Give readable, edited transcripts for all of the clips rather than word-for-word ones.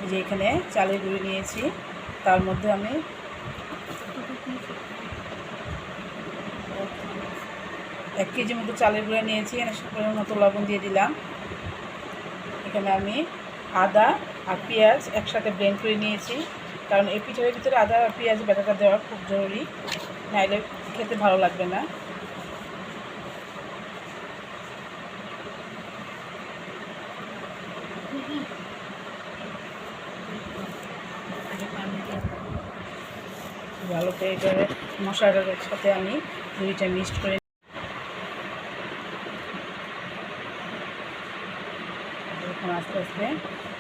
এই যে এখানে চালের গুঁড়ি নিয়েছি, তার মধ্যে আমি 1 কেজি মতো চালের গুঁড়া নিয়েছি, পরিমাণ মতো লবণ দিয়ে দিলাম। এখানে আমি আদা আর পেঁয়াজ একসাথে ব্লেন্ড করে নিয়েছি, কারণ এই পিঠার ভিতরে আদা আর পেঁয়াজ বাটাটা দেওয়া খুব জরুরি, নাইলে খেতে ভালো লাগবে না। ভালো করে এবারে মশলাটার সাথে আমি গুঁড়িটা মিক্সড করে এখন আস্তে আস্তে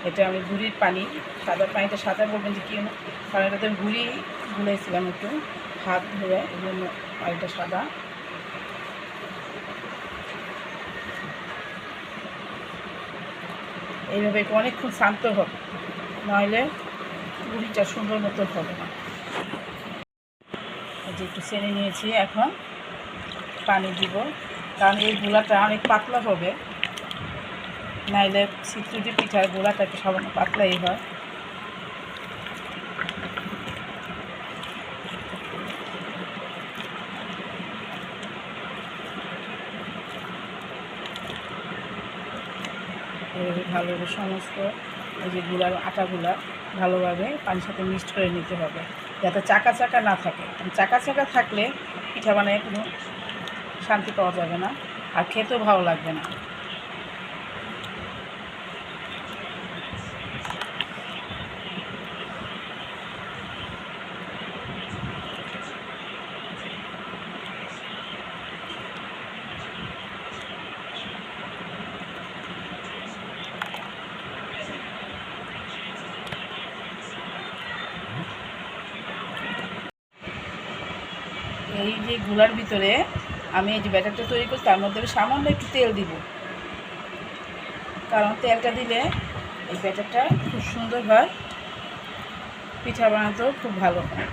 এটা আমি গুঁড়ির পানি, সাদা পানিটা সাদা বলবেন যে কি না, কারণ এটাতে গুঁড়ি গুলেছিলাম একটু হাত ধরে, এই জন্য পানিটা সাদা। এইভাবে অনেকক্ষণ শান্ত হবে, নইলে গুঁড়িটা সুন্দর মতো হবে না। যে একটু চেনে নিয়েছি, এখন পানি দিব, কারণ এই গুঁড়াটা অনেক পাতলা হবে, নাইলে সিট্রুটি পিঠার গুঁড়াটা একটু সামান্য পাতলাই হয়। এভাবে ভালোভাবে সমস্ত এই যে গুঁড়ার আটাগুলা ভালোভাবে পানির সাথে মিক্সড করে নিতে হবে, যাতে চাকা চাকা না থাকে। চাকা চাকা থাকলে পিঠা বানায় কোনো শান্তি পাওয়া যাবে না, আর খেতেও ভালো লাগবে না। এই যে গুলার ভিতরে আমি এই যে ব্যাটারটা তৈরি করছি, তার মধ্যে সামান্য একটু তেল দিব, কারণ তেলটা দিলে এই ব্যাটারটা খুব সুন্দর হয়, পিঠা বানাতেও খুব ভালো হয়।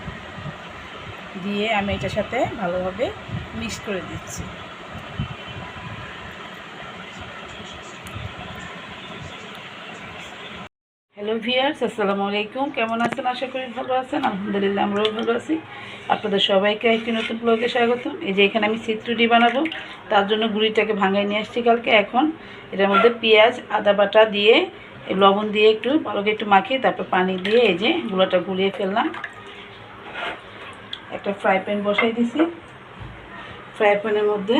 দিয়ে আমি এটার সাথে ভালোভাবে মিক্স করে দিচ্ছি। হ্যালো ভিউয়ার্স, আসসালামু আলাইকুম। কেমন আছেন? আশা করি ভালো আছেন। আলহামদুলিল্লাহ, আমরাও ভালো আছি। আপনাদের সবাইকে একটি নতুন ব্লগে স্বাগতম। এই যে এখানে আমি সিট্রুটি বানাবো, তার জন্য গুঁড়িটাকে ভাঙায় নিয়ে আসছি কালকে। এখন এটার মধ্যে পেঁয়াজ আদা বাটা দিয়ে লবণ দিয়ে একটু ভালোকে একটু মাখিয়ে তারপর পানি দিয়ে এই যে গুঁড়োটা গুলিয়ে ফেললাম। একটা ফ্রাই প্যান বসাই দিছি, ফ্রাই প্যানের মধ্যে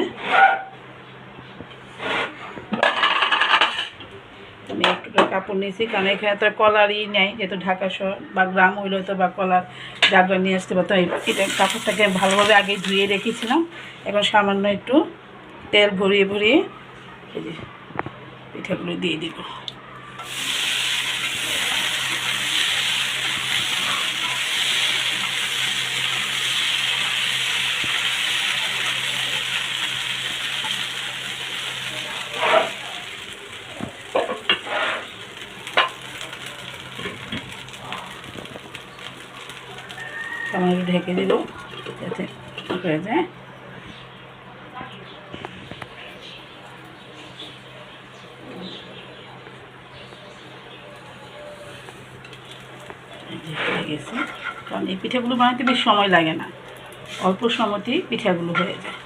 আমি একটু কাপড় নিয়েছি, কারণ এখানে তো কলারই নেই, যেহেতু ঢাকা শহর বা গ্রাম হইলে হয়তো বা কলার জাগরা নিয়ে আসতে পারতো। এটা কাপড়টাকে ভালোভাবে আগে ধুয়ে রেখেছিলাম। এখন সামান্য একটু তেল ভরিয়ে ভরিয়ে এই যে পিঠাগুলো দিয়ে দিব। সামান্য ঢেকে দিব যাতে হয়ে যায়। হয়ে গেছে, কারণ এই পিঠাগুলো বানাতে বেশ সময় লাগে না, অল্প সময়তেই পিঠাগুলো হয়ে যায়।